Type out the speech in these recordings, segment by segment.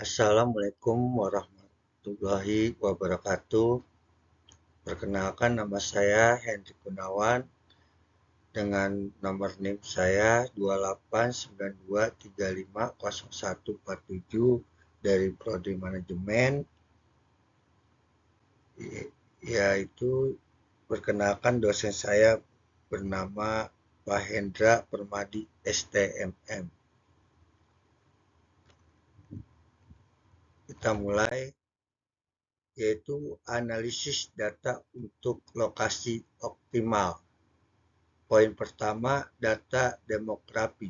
Assalamualaikum warahmatullahi wabarakatuh. Perkenalkan nama saya Hendrik Gunawan dengan nomor NIM saya 2892350147 dari Prodi Manajemen, yaitu perkenalkan dosen saya bernama Pak Hendra Permadi STMM. Kita mulai, yaitu analisis data untuk lokasi optimal. Poin pertama, data demografi,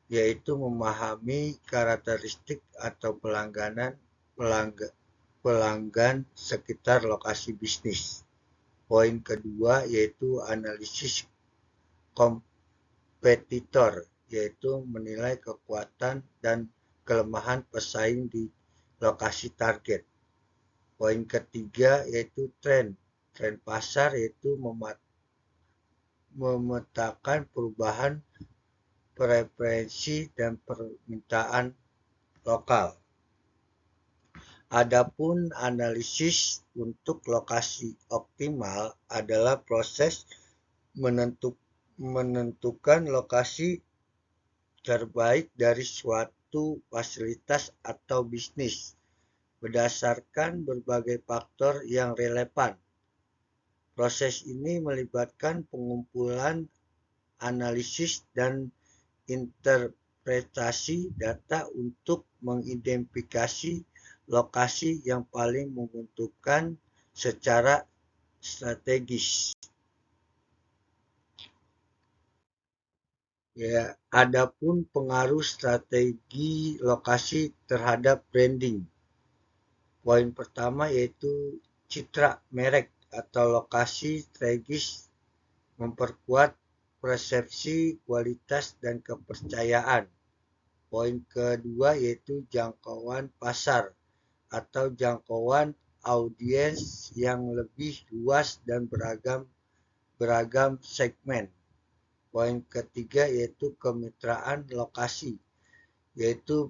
yaitu memahami karakteristik atau pelanggan sekitar lokasi bisnis. Poin kedua yaitu analisis kompetitor, yaitu menilai kekuatan dan kelemahan pesaing di lokasi target. Poin ketiga yaitu tren pasar, yaitu memetakan perubahan preferensi dan permintaan lokal. Adapun analisis untuk lokasi optimal adalah proses menentukan lokasi terbaik dari suatu fasilitas atau bisnis berdasarkan berbagai faktor yang relevan. Proses ini melibatkan pengumpulan, analisis, dan interpretasi data untuk mengidentifikasi lokasi yang paling menguntungkan secara strategis. Ya, adapun pengaruh strategi lokasi terhadap branding. Poin pertama yaitu citra merek atau lokasi strategis memperkuat persepsi, kualitas, dan kepercayaan. Poin kedua yaitu jangkauan pasar atau jangkauan audiens yang lebih luas dan beragam segmen. Poin ketiga yaitu kemitraan lokasi, yaitu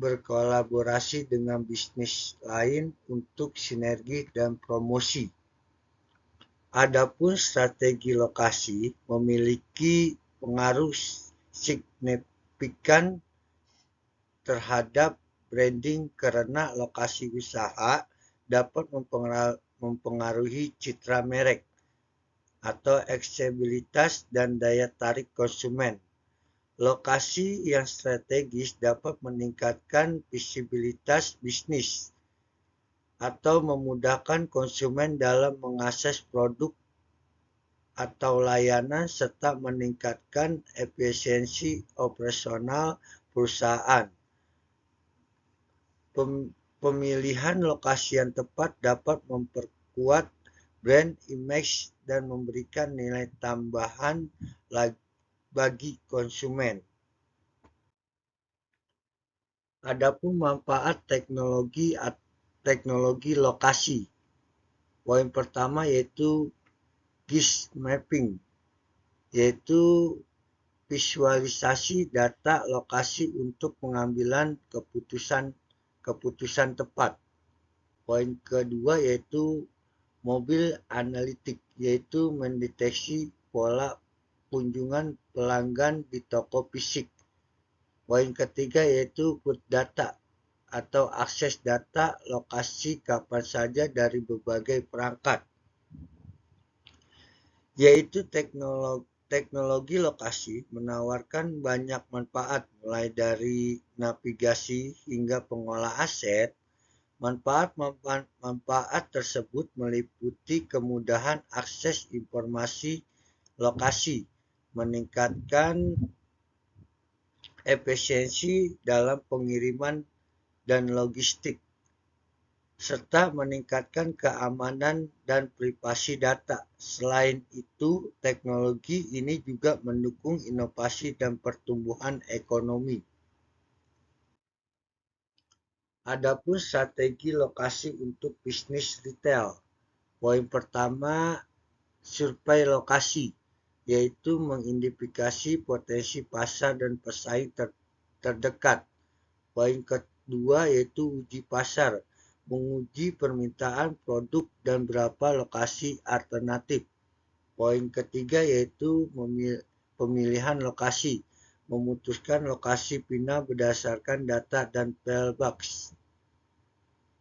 berkolaborasi dengan bisnis lain untuk sinergi dan promosi. Adapun strategi lokasi memiliki pengaruh signifikan terhadap branding karena lokasi usaha dapat mempengaruhi citra merek atau aksesibilitas dan daya tarik konsumen. Lokasi yang strategis dapat meningkatkan visibilitas bisnis atau memudahkan konsumen dalam mengakses produk atau layanan serta meningkatkan efisiensi operasional perusahaan. Pemilihan lokasi yang tepat dapat memperkuat brand image dan memberikan nilai tambahan bagi konsumen. Adapun manfaat teknologi lokasi. Poin pertama yaitu GIS mapping, yaitu visualisasi data lokasi untuk pengambilan keputusan tepat. Poin kedua yaitu mobile analytic, yaitu mendeteksi pola kunjungan pelanggan di toko fisik. Poin ketiga yaitu good data atau akses data lokasi kapan saja dari berbagai perangkat, yaitu teknologi lokasi menawarkan banyak manfaat mulai dari navigasi hingga pengolah aset. Manfaat tersebut meliputi kemudahan akses informasi lokasi, meningkatkan efisiensi dalam pengiriman dan logistik, serta meningkatkan keamanan dan privasi data. Selain itu, teknologi ini juga mendukung inovasi dan pertumbuhan ekonomi. Adapun strategi lokasi untuk bisnis retail. Poin pertama, survei lokasi, yaitu mengidentifikasi potensi pasar dan pesaing terdekat. dua yaitu uji pasar, menguji permintaan produk dan berapa lokasi alternatif. Poin ketiga yaitu pemilihan lokasi, memutuskan lokasi pindah berdasarkan data dan pillbox.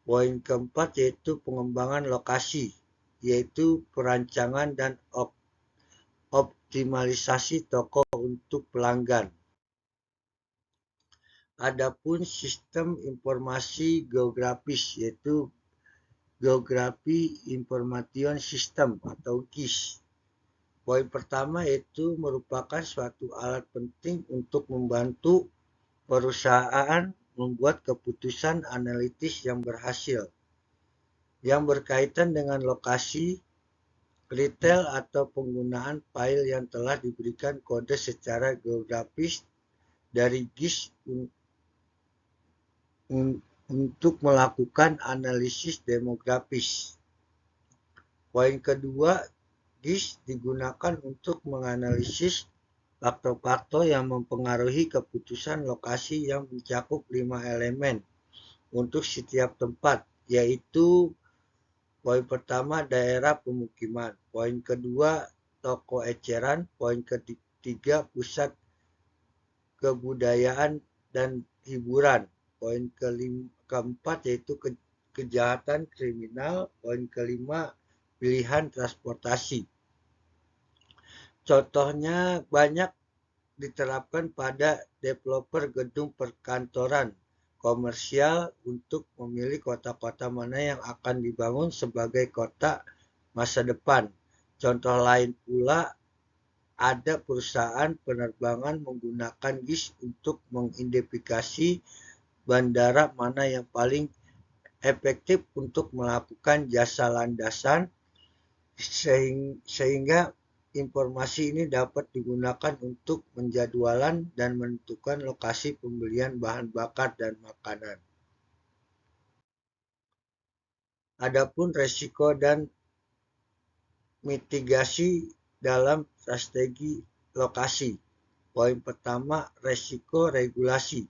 Poin keempat yaitu pengembangan lokasi, yaitu perancangan dan optimalisasi toko untuk pelanggan. Adapun sistem informasi geografis yaitu Geography Information System atau GIS. Poin pertama yaitu merupakan suatu alat penting untuk membantu perusahaan membuat keputusan analitis yang berhasil, yang berkaitan dengan lokasi, retail atau penggunaan file yang telah diberikan kode secara geografis dari GIS untuk melakukan analisis demografis. Poin kedua, GIS digunakan untuk menganalisis faktor-faktor yang mempengaruhi keputusan lokasi yang mencakup 5 elemen untuk setiap tempat, yaitu poin pertama daerah pemukiman, poin kedua toko eceran, poin ketiga pusat kebudayaan dan hiburan, poin keempat yaitu kejahatan kriminal, poin kelima pilihan transportasi. Contohnya banyak diterapkan pada developer gedung perkantoran komersial untuk memilih kota-kota mana yang akan dibangun sebagai kota masa depan. Contoh lain pula, ada perusahaan penerbangan menggunakan GIS untuk mengidentifikasi bandara mana yang paling efektif untuk melakukan jasa landasan, sehingga informasi ini dapat digunakan untuk menjadwalkan dan menentukan lokasi pembelian bahan bakar dan makanan. Adapun resiko dan mitigasi dalam strategi lokasi. Poin pertama, resiko regulasi,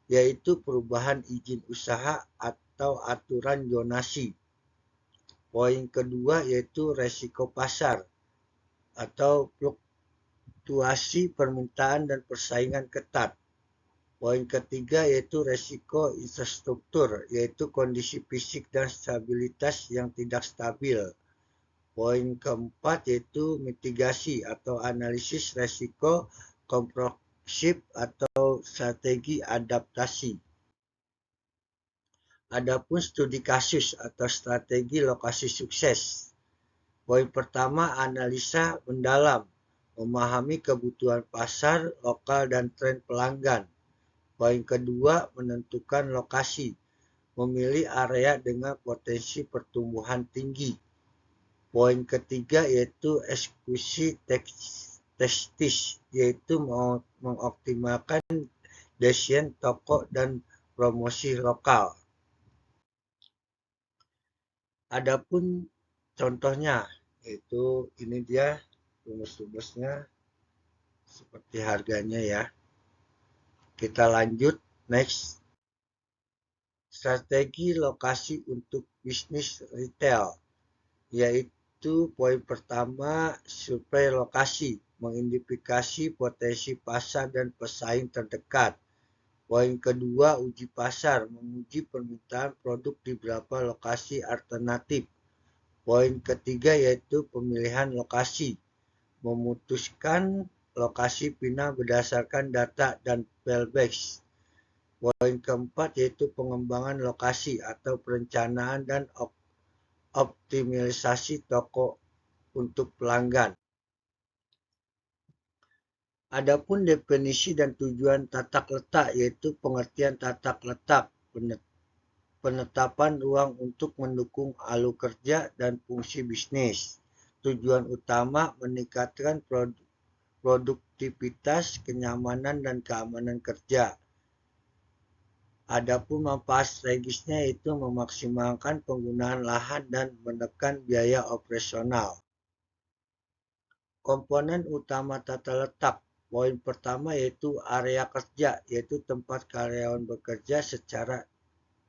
yaitu perubahan izin usaha atau aturan zonasi. Poin kedua yaitu resiko pasar atau fluktuasi permintaan dan persaingan ketat. Poin ketiga yaitu resiko infrastruktur, yaitu kondisi fisik dan stabilitas yang tidak stabil. Poin keempat yaitu mitigasi atau analisis resiko komprehensif atau strategi adaptasi. Adapun studi kasus atau strategi lokasi sukses. Poin pertama, analisa mendalam, memahami kebutuhan pasar lokal dan tren pelanggan. Poin kedua, menentukan lokasi, memilih area dengan potensi pertumbuhan tinggi. Poin ketiga yaitu eksekusi taktis, yaitu mengoptimalkan desain toko dan promosi lokal. Adapun contohnya, yaitu ini dia rumus-rumusnya seperti harganya ya. Kita lanjut, next. Strategi lokasi untuk bisnis retail, yaitu poin pertama, survei lokasi, mengidentifikasi potensi pasar dan pesaing terdekat. Poin kedua, uji pasar, menguji permintaan produk di beberapa lokasi alternatif. Poin ketiga yaitu pemilihan lokasi, memutuskan lokasi pindah berdasarkan data dan pillbox. Poin keempat yaitu pengembangan lokasi atau perencanaan dan optimalisasi toko untuk pelanggan. Adapun definisi dan tujuan tata letak, yaitu pengertian tata letak, penetapan ruang untuk mendukung alur kerja dan fungsi bisnis. Tujuan utama meningkatkan produktivitas, kenyamanan, dan keamanan kerja. Adapun manfaat strategisnya yaitu memaksimalkan penggunaan lahan dan menekan biaya operasional. Komponen utama tata letak. Poin pertama yaitu area kerja, yaitu tempat karyawan bekerja secara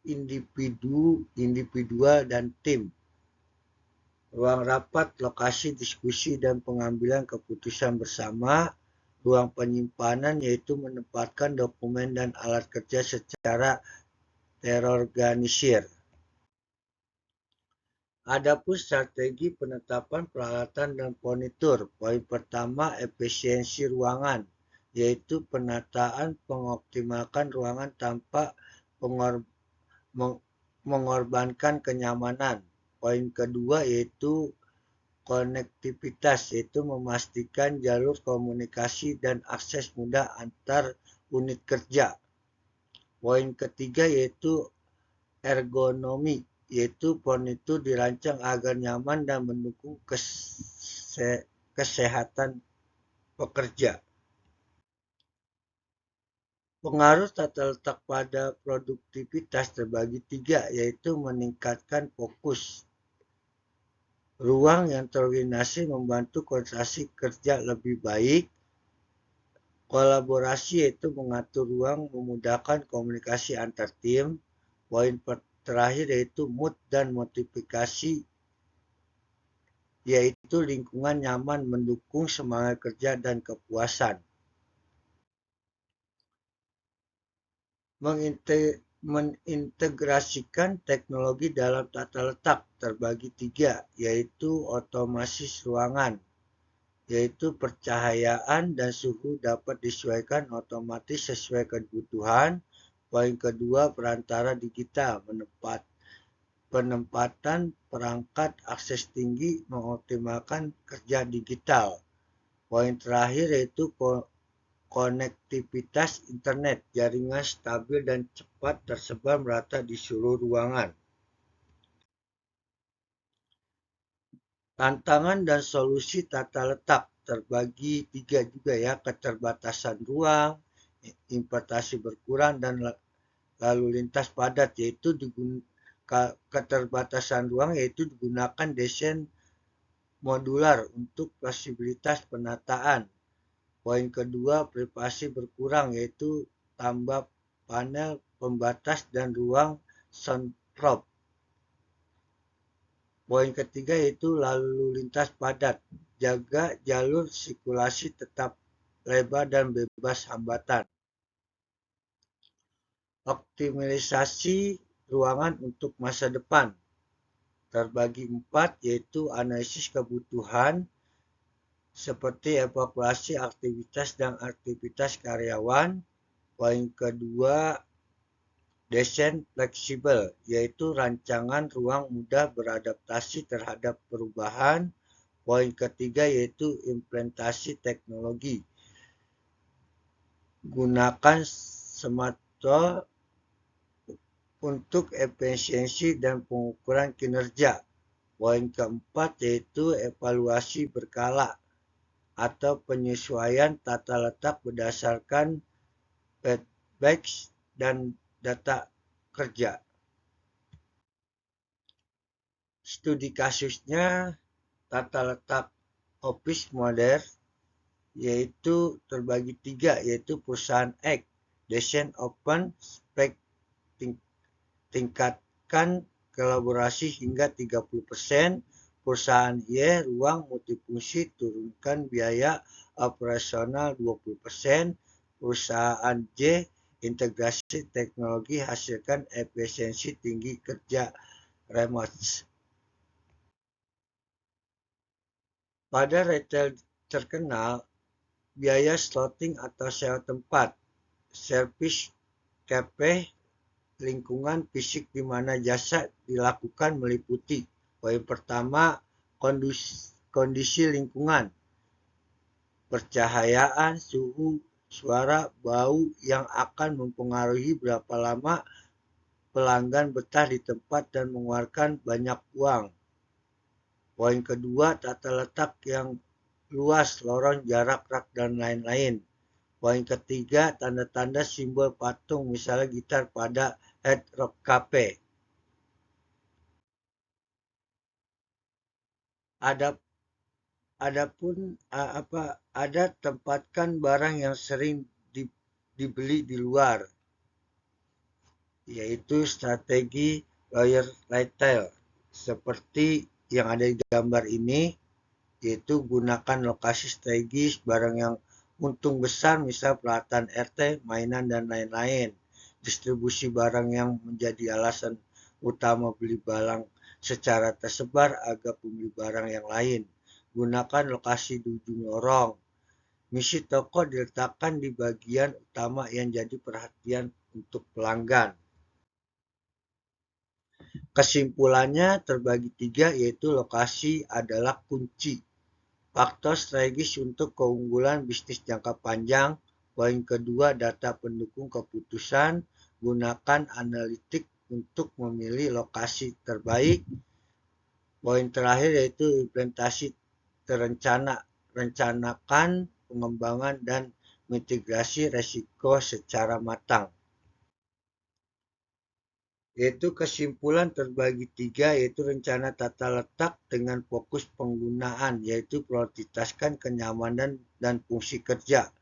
individual dan tim. Ruang rapat, lokasi diskusi dan pengambilan keputusan bersama. Ruang penyimpanan yaitu menempatkan dokumen dan alat kerja secara terorganisir. Adapun strategi penetapan peralatan dan furnitur. Poin pertama, efisiensi ruangan, yaitu penataan mengoptimalkan ruangan tanpa mengorbankan kenyamanan. Poin kedua yaitu konektivitas, yaitu memastikan jalur komunikasi dan akses mudah antar unit kerja. Poin ketiga yaitu ergonomi, yaitu furnitur dirancang agar nyaman dan mendukung kesehatan pekerja. Pengaruh tata letak pada produktivitas terbagi tiga, yaitu meningkatkan fokus. Ruang yang terorganisasi membantu konsentrasi kerja lebih baik. Kolaborasi yaitu mengatur ruang, memudahkan komunikasi antar tim. Poin terakhir yaitu mood dan motivasi, yaitu lingkungan nyaman mendukung semangat kerja dan kepuasan. Mengintegrasikan teknologi dalam tata letak terbagi tiga, yaitu otomasi ruangan, yaitu pencahayaan dan suhu dapat disesuaikan otomatis sesuai kebutuhan. Poin kedua, perantara digital, penempatan perangkat akses tinggi mengoptimalkan kerja digital. Poin terakhir yaitu konektivitas internet, jaringan stabil dan cepat tersebar merata di seluruh ruangan. Tantangan dan solusi tata letak terbagi tiga juga ya, keterbatasan ruang, investasi berkurang, dan lalu lintas padat, yaitu keterbatasan ruang yaitu digunakan desain modular untuk fleksibilitas penataan. Poin kedua, privasi berkurang, yaitu tambah panel pembatas dan ruang soundproof. Poin ketiga yaitu lalu lintas padat, jaga jalur sirkulasi tetap lebar dan bebas hambatan. Optimalisasi ruangan untuk masa depan terbagi 4, yaitu analisis kebutuhan seperti evaluasi aktivitas dan aktivitas karyawan. Poin kedua, desain fleksibel, yaitu rancangan ruang mudah beradaptasi terhadap perubahan. Poin ketiga yaitu implementasi teknologi, gunakan smart tool untuk efisiensi dan pengukuran kinerja. Poin keempat yaitu evaluasi berkala atau penyesuaian tata letak berdasarkan feedback dan data kerja. Studi kasusnya tata letak office modern yaitu terbagi tiga, yaitu perusahaan X, desain open spec, tingkatkan kolaborasi hingga 30%. Perusahaan Y, ruang multifungsi, turunkan biaya operasional 20%. Perusahaan J, integrasi teknologi, hasilkan efisiensi tinggi kerja remote. Pada retail terkenal, biaya slotting atau sewa tempat, servis cafe, lingkungan fisik di mana jasa dilakukan meliputi. Poin pertama, kondisi lingkungan, percahayaan, suhu, suara, bau yang akan mempengaruhi berapa lama pelanggan betah di tempat dan mengeluarkan banyak uang. Poin kedua, tata letak yang luas, lorong, jarak, rak, dan lain-lain. Poin ketiga, tanda-tanda simbol patung, misalnya gitar pada Hard Rock Cafe. Ada tempatkan barang yang sering dibeli di luar, yaitu strategi loyal retail. Seperti yang ada di gambar ini, yaitu gunakan lokasi strategis barang yang untung besar, misal peralatan RT, mainan, dan lain-lain. Distribusi barang yang menjadi alasan utama beli barang secara tersebar agar pembeli barang yang lain. Gunakan lokasi di ujung lorong. Misi toko diletakkan di bagian utama yang jadi perhatian untuk pelanggan. Kesimpulannya terbagi tiga, yaitu lokasi adalah kunci. Faktor strategis untuk keunggulan bisnis jangka panjang. Poin kedua, data pendukung keputusan. Gunakan analitik untuk memilih lokasi terbaik. Poin terakhir yaitu implementasi terencana. Rencanakan pengembangan dan mitigasi resiko secara matang. Yaitu kesimpulan terbagi tiga, yaitu rencana tata letak dengan fokus penggunaan, yaitu prioritaskan kenyamanan dan fungsi kerja.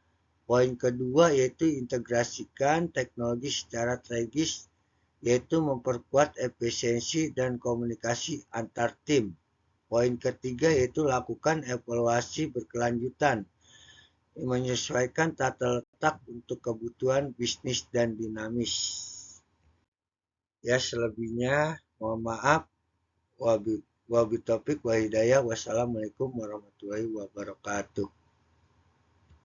Poin kedua yaitu integrasikan teknologi secara strategis, yaitu memperkuat efisiensi dan komunikasi antar tim. Poin ketiga yaitu lakukan evaluasi berkelanjutan, menyesuaikan tata letak untuk kebutuhan bisnis dan dinamis. Ya, selebihnya mohon maaf. Wabi topik wa hidayah. Wassalamualaikum warahmatullahi wabarakatuh.